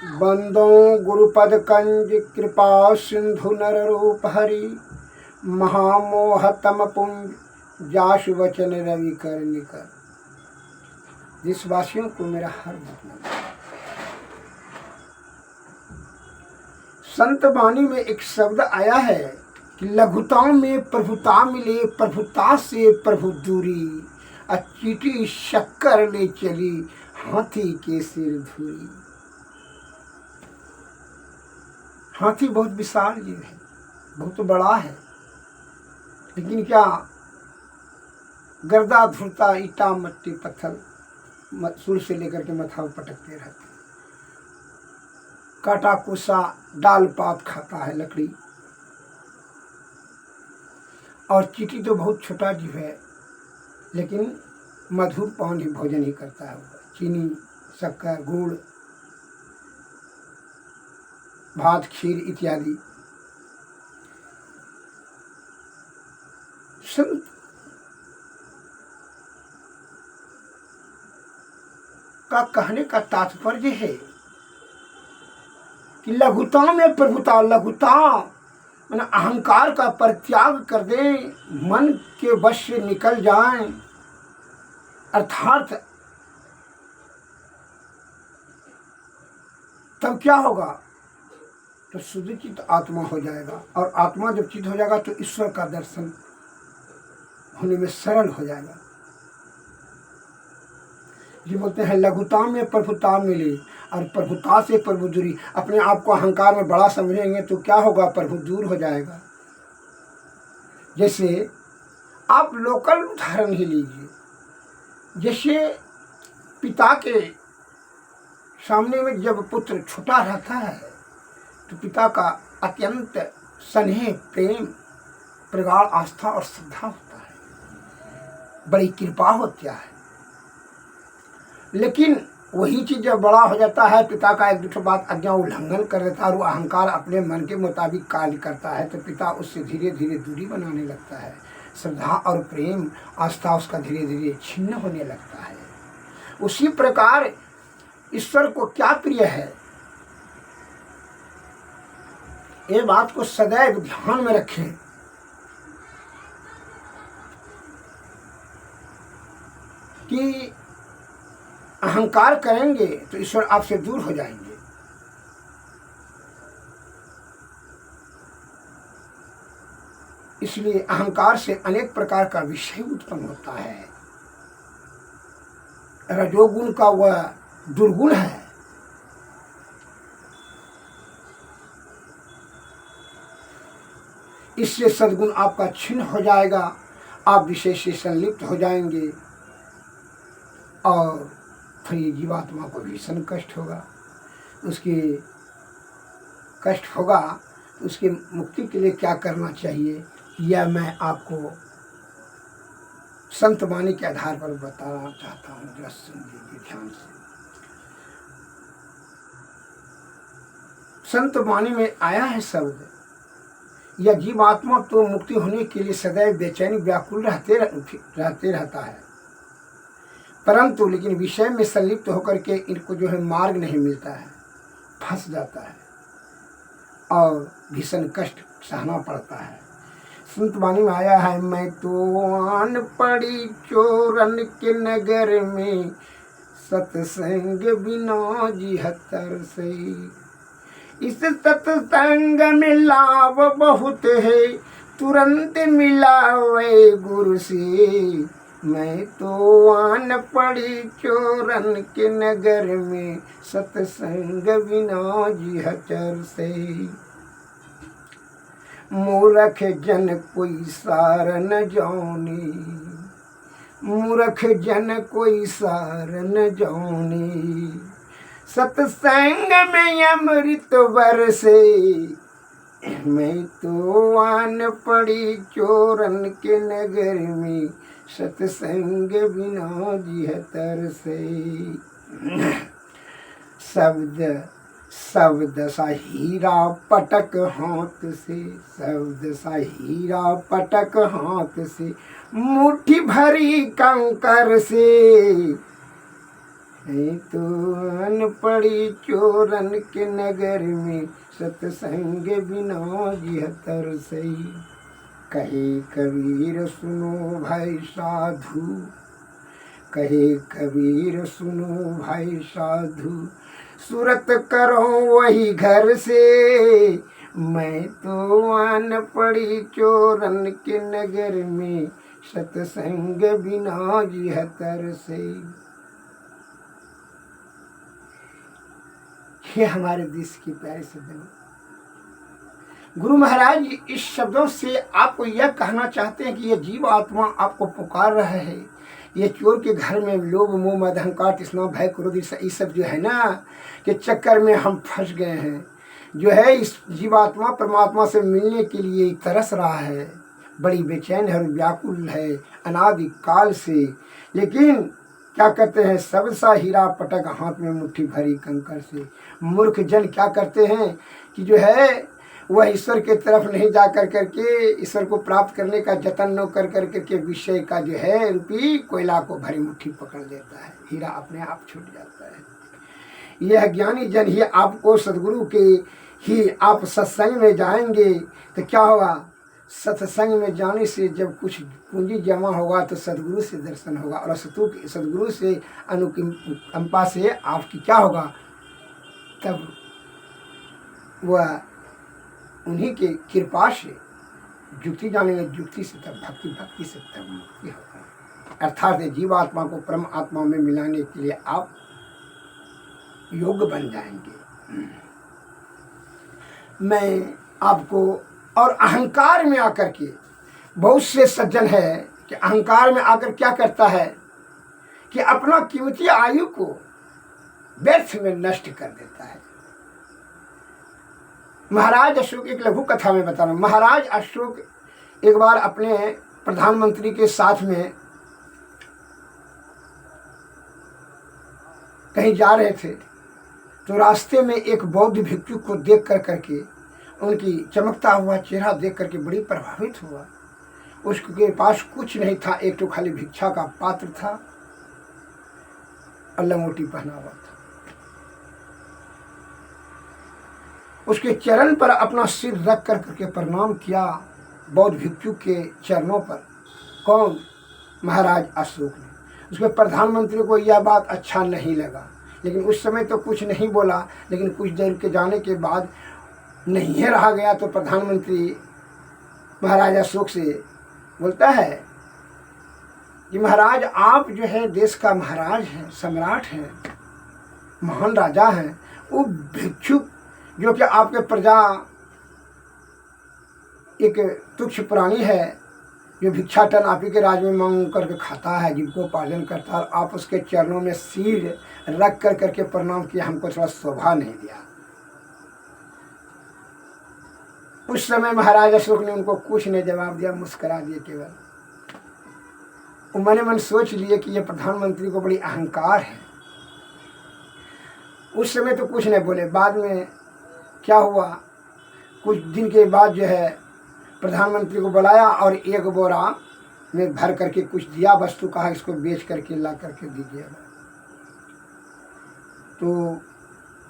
बंदों गुरुपद कंज कृपा सिंधु नर रूप हरि महामोह तम पुंज जासु वचन रवि कर निकर। देशवासियों को मेरा हर मतलब संत वाणी में एक शब्द आया है कि लघुता में प्रभुता मिले, प्रभुता से प्रभु दूरी, चीटी शक्कर ले चली हाथी के सिर धूरी। हाथी बहुत विशाल जीव है, बहुत बड़ा है, लेकिन क्या गर्दा धुरता ईटा मट्टी पत्थर सुर से लेकर के मथा पटकते रहते, काटा कुसा डाल पात खाता है लकड़ी। और चींटी तो बहुत छोटा जीव है, लेकिन मधुर पान ही भोजन ही करता है। चीनी शक्कर गुड़ भात खीर इत्यादि। संत का कहने का तात्पर्य है कि लघुता में प्रभुता, लघुता मैंने अहंकार का परित्याग कर दें, मन के वश से निकल जाएं, अर्थात तब क्या होगा, तो शुद्ध चित्त आत्मा हो जाएगा। और आत्मा जब चित्त हो जाएगा तो ईश्वर का दर्शन होने में सरल हो जाएगा। ये बोलते हैं लघुता में प्रभुता मिली और प्रभुता से प्रभु दूरी। अपने आप को अहंकार में बड़ा समझेंगे तो क्या होगा, प्रभु दूर हो जाएगा। जैसे आप लोकल उदाहरण ही लीजिए, जैसे पिता के सामने में जब पुत्र छोटा रहता है तो पिता का अत्यंत स्नेह प्रेम प्रगाढ़ आस्था और श्रद्धा होता है, बड़ी कृपा होती है। लेकिन वही चीज जब बड़ा हो जाता है, पिता का एक दूसरे बात आज्ञा उल्लंघन कर देता है और वो अहंकार अपने मन के मुताबिक कार्य करता है, तो पिता उससे धीरे धीरे दूरी बनाने लगता है। श्रद्धा और प्रेम आस्था उसका धीरे धीरे छिन्न होने लगता है। उसी प्रकार ईश्वर को क्या प्रिय है, ये बात को सदैव ध्यान में रखें कि अहंकार करेंगे तो ईश्वर आपसे दूर हो जाएंगे। इसलिए अहंकार से अनेक प्रकार का विषय उत्पन्न होता है। रजोगुण का वह दुर्गुण है, इससे सद्गुण आपका छिन्न हो जाएगा, आप विषय से संलिप्त हो जाएंगे और फिर जीवात्मा को भीषण कष्ट होगा। उसके कष्ट होगा तो उसकी मुक्ति के लिए क्या करना चाहिए, यह मैं आपको संत वाणी के आधार पर बताना चाहता हूँ। जरा सुन लीजिए ध्यान से। संत वाणी में आया है शब्द, यह जीवात्मा तो मुक्ति होने के लिए सदैव बेचैनी व्याकुल रहते रहता है, परंतु लेकिन विषय में संलिप्त होकर के इनको जो है मार्ग नहीं मिलता है, फंस जाता है और भीषण कष्ट सहना पड़ता है। संत वाणी में आया है, मैं तो आन पड़ी चोरन के नगर में, सत्संग बिना जिहत्तर से। इस सत्संग में लाभ बहुत है, तुरंत मिलावे गुरु से। मैं तो आन पड़ी चोरन के नगर में, सत्संग बिना जिहत्तर से। मूर्ख जन कोई सार न जाने, मूर्ख जन कोई सार न जाने, सत्संग में अमृत बरसे। मैं तो आन पड़ी चोरन के नगर में, सत्संग बिना जिहत्तर से। शब्द शब्द सा हीरा पटक हाथ से, शब्द सा हीरा पटक हाथ से, मुट्ठी भरी कंकर से। है तो अनपढ़ी चोरन के नगर में, सत्संग बिना जिहतर सही। कहे कबीर सुनो भाई साधु, कहे कबीर सुनो भाई साधु, सूरत करो वही घर से, मैं तो अनपढ़ी चोरन के नगर में, सत्संग बिना जिहतर से। ये हमारे देश की प्यारे शब्द। गुरु महाराज इस शब्दों से आपको यह कहना चाहते हैं कि ये जीव आत्मा आपको पुकार रहा है। ये चोर के घर में लोभ मोह मद अहंकार तृष्णा भय क्रोध ये सब जो है ना कि चक्कर में हम फंस गए हैं। जो है इस जीवात्मा परमात्मा से मिलने के लिए तरस रहा है, बड़ी बेचैन है और व्याकुल है अनादि काल से। लेकिन क्या करते हैं, सब सा हीरा पटक हाथ में मुट्ठी भरी कंकर से। मूर्ख जन क्या करते हैं कि जो है वह ईश्वर के तरफ नहीं जा कर करके ईश्वर को प्राप्त करने का जतन न कर कर करके विषय का जो है रूपी कोयला को भरी मुट्ठी पकड़ लेता है, हीरा अपने आप छूट जाता है। यह ज्ञानी जन ही आपको सदगुरु के ही आप सत्संग में जाएंगे तो क्या होगा, सत्संग में जाने से जब कुछ पूंजी जमा होगा तो सदगुरु से दर्शन होगा और सदगुरु से अनुकंपा से आपकी क्या होगा, तब वह उन्हीं के कृपा से जुक्ति जानेंगे, जुक्ति से तब भक्ति, भक्ति से तब मुक्ति होगा। अर्थात जीवात्मा को परम आत्मा में मिलाने के लिए आप योग्य बन जाएंगे। मैं आपको और अहंकार में आकर के बहुत से सज्जन है कि अहंकार में आकर क्या करता है कि अपना कीमती आयु को व्यर्थ में नष्ट कर देता है। महाराज अशोक, एक लघु कथा में बता रहा हूँ। महाराज अशोक एक बार अपने प्रधानमंत्री के साथ में कहीं जा रहे थे तो रास्ते में एक बौद्ध भिक्षु को देख कर करके उनकी चमकता हुआ चेहरा देख करके बड़ी प्रभावित हुआ। उसके पास कुछ नहीं था, एक तो खाली भिक्षा का पात्र था और लंगोटी पहना हुआ था। उसके चरण पर अपना सिर रख कर करके प्रणाम किया, बौद्ध भिक्षु के चरणों पर। कौन? महाराज अशोक ने। उसके प्रधानमंत्री को यह बात अच्छा नहीं लगा, लेकिन उस समय तो कुछ नहीं बोला। लेकिन कुछ देर के जाने के बाद नहीं रहा गया तो प्रधानमंत्री महाराज अशोक से बोलता है कि महाराज आप जो है देश का महाराज हैं, सम्राट हैं, महान राजा हैं। वो भिक्षु जो कि आपके प्रजा एक तुच्छ प्राणी है, जो भिक्षाटन आप ही के राज में मांग करके खाता है, जिनको पालन करता है, आप उसके चरणों में सिर रख कर करके प्रणाम किया, हमको थोड़ा शोभा नहीं दिया। उस समय महाराज अशोक ने उनको कुछ नहीं जवाब दिया, मुस्कुरा दिए केवल। मन मन सोच लिए कि ये प्रधानमंत्री को बड़ी अहंकार है। उस समय तो कुछ नहीं बोले। बाद में क्या हुआ, कुछ दिन के बाद जो है प्रधानमंत्री को बुलाया और एक बोरा में भर करके कुछ दिया वस्तु, कहा इसको बेच करके ला करके दीजिएगा। तो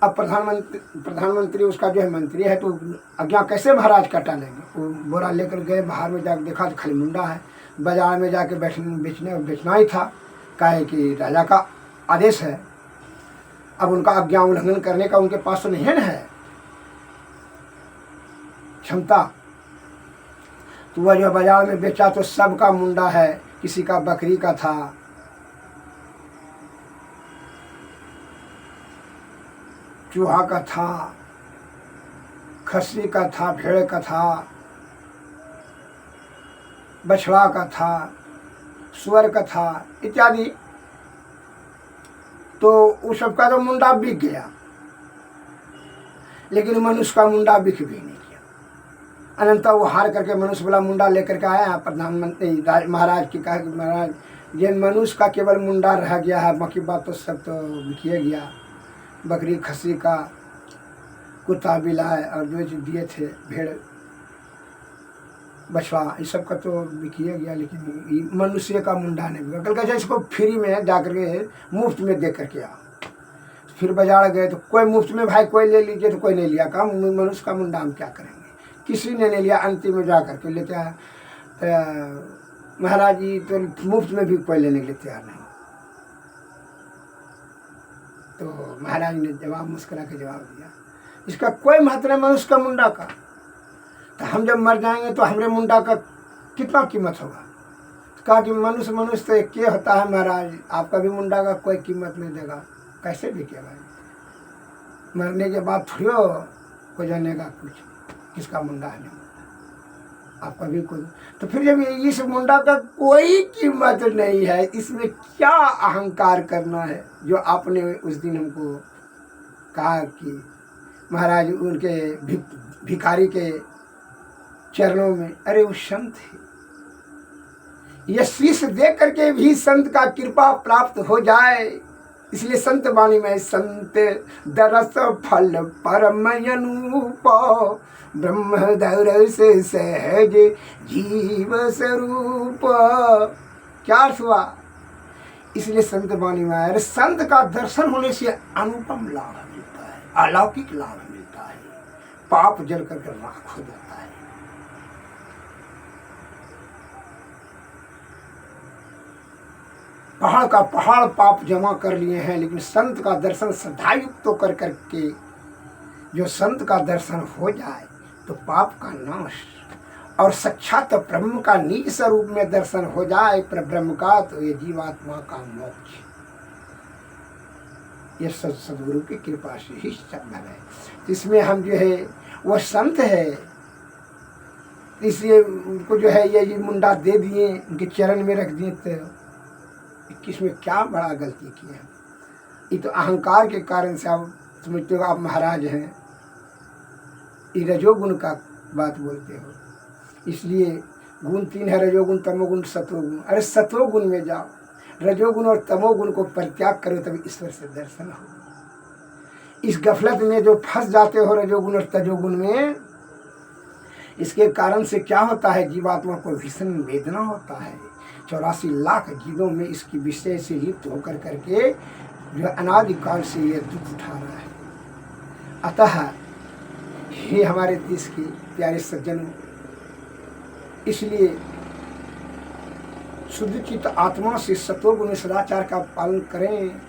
अब प्रधानमंत्री उसका जो है मंत्री है, तो आज्ञा कैसे महाराज कटा लेंगे। वो बोरा लेकर गए, बाहर में जाकर देखा तो खाली मुंडा है। बाजार में जाके बेचना ही था, काहे कि राजा का आदेश है। अब उनका आज्ञा उल्लंघन करने का उनके पास तो नहीं है क्षमता। तो वह जो बाजार में बेचा तो सबका मुंडा है, किसी का बकरी का था, चूहा का था, खस्सी का था, भेड़ का था, बछड़ा का था, सुअर का था इत्यादि। तो उस सबका तो मुंडा बिक गया, लेकिन मनुष्य का मुंडा बिक भी नहीं किया। अनंत वो हार करके मनुष्य वाला मुंडा लेकर के आया प्रधानमंत्री महाराज की, कहा कि महाराज ये मनुष्य का केवल मुंडा रह गया है, बाकी बात तो सब तो बिकिए गया। बकरी खस्सी का, कुत्ता बिलाए और जो दिए थे भेड़ बछड़ा, इस सब का तो बिकिए गया, लेकिन मनुष्य का मुंडा नहीं बिका। कल का इसको फ्री में जाकर के मुफ्त में दे करके आओ। फिर बाजार गए तो कोई मुफ्त में भाई कोई ले लीजिए तो कोई नहीं लिया। कहा मनुष्य का मुंडा हम क्या करेंगे, किसी ने नहीं लिया। अंतिम में जा करके लेते आया तो महाराज जी तो मुफ्त में भी कोई लेने के लिए तैयार नहीं। तो महाराज ने जवाब मुस्कुरा के जवाब दिया, इसका कोई महत्व नहीं मनुष्य का मुंडा का, तो हम जब मर जाएंगे तो हमारे मुंडा का कितना कीमत होगा। तो कहा कि मनुष्य तो एक के होता है महाराज, आपका भी मुंडा का कोई कीमत नहीं देगा। कैसे भी क्या भाई, मरने के बाद थोड़ी हो जानेगा कुछ किसका मुंडा है नहीं, आपका भी कोई। तो फिर जब इस मुंडा का कोई कीमत नहीं है, इसमें क्या अहंकार करना है। जो आपने उस दिन हमको कहा कि महाराज उनके भिखारी के चरणों में, अरे वो संत है, ये शीश दे करके भी संत का कृपा प्राप्त हो जाए। इसलिए संत वाणी में संत दरस फल परम अनूप ब्रह्म दरस सहज जीव स्वरूप। क्या अर्थ हुआ, इसलिए संत वाणी में अरे संत का दर्शन होने से अनुपम लाभ मिलता है, अलौकिक लाभ मिलता है, पाप जल करके राख हो जाता है। पहाड़ का पहाड़ पाप जमा कर लिए हैं, लेकिन संत का दर्शन श्रद्धायुक्त तो कर करके जो संत का दर्शन हो जाए तो पाप का नाश और साक्षात ब्रह्म का निज स्वरूप में दर्शन हो जाए पर ब्रह्म का, तो ये जीवात्मा का मोक्ष ये सदगुरु की कृपा से ही संभव है। इसमें हम जो है वह संत है, इसलिए उनको जो है ये मुंडा दे दिए, उनके चरण में रख दिए। तो किसमें क्या बड़ा गलती की है। ये तो अहंकार के कारण से आप समझते हो आप महाराज हैं, ये रजोगुण का बात बोलते हो। इसलिए गुण तीन है, रजोगुण तमोगुण सतोगुण। अरे सतोगुण में जाओ, रजोगुण और तमोगुण को परित्याग करो तभी ईश्वर से दर्शन हो। इस गफलत में जो फंस जाते हो रजोगुण और तजोगुण में, इसके कारण से क्या होता है, जीवात्मा को भीषण वेदना होता है। 84 लाख जीवों में इसकी विषय से लिप्त होकर करके जो अनादिकाल से ये दुख उठा रहा है। अतः हे हमारे देश के प्यारे सज्जनों, इसलिए शुद्ध चित्त आत्मा से सतोगुण सदाचार का पालन करें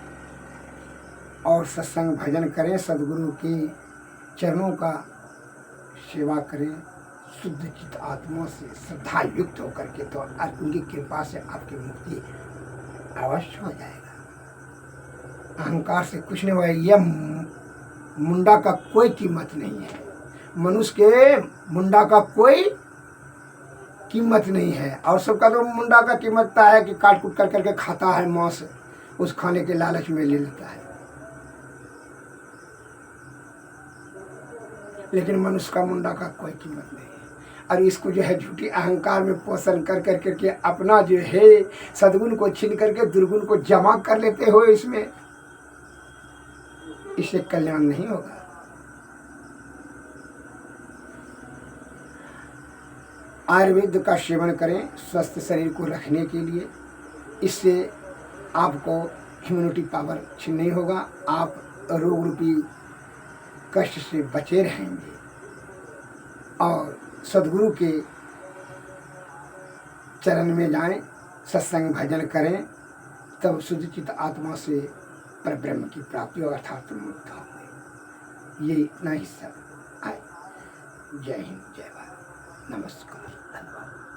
और सत्संग भजन करें, सद्गुरु के चरणों का सेवा करें शुद्ध चित्त आत्मा से श्रद्धा युक्त होकर के, तो उनकी कृपा से आपकी मुक्ति अवश्य हो जाएगा। अहंकार से कुछ नहीं होगा। यह मुंडा का कोई कीमत नहीं है, मनुष्य के मुंडा का कोई कीमत नहीं है। और सबका तो मुंडा का कीमत है कि काट कूट कर करके खाता है मांस, उस खाने के लालच में ले लेता है। लेकिन मनुष्य का मुंडा का कोई कीमत नहीं है। और इसको जो है झूठी अहंकार में पोषण कर कर करके अपना जो है सद्गुण को छीन करके दुर्गुण को जमा कर लेते हो, इसमें इससे कल्याण नहीं होगा। आयुर्वेद का सेवन करें स्वस्थ शरीर को रखने के लिए, इससे आपको इम्यूनिटी पावर छीन नहीं होगा, आप रोग रूपी कष्ट से बचे रहेंगे। और सद्गुरु के चरण में जाएं, सत्संग भजन करें, तब शुद्ध चित्त आत्मा से परब्रह्म की प्राप्ति होगा, अर्थात मुक्त होंगे। ये इतना ही सब आए। जय हिंद, जय भारत, नमस्कार।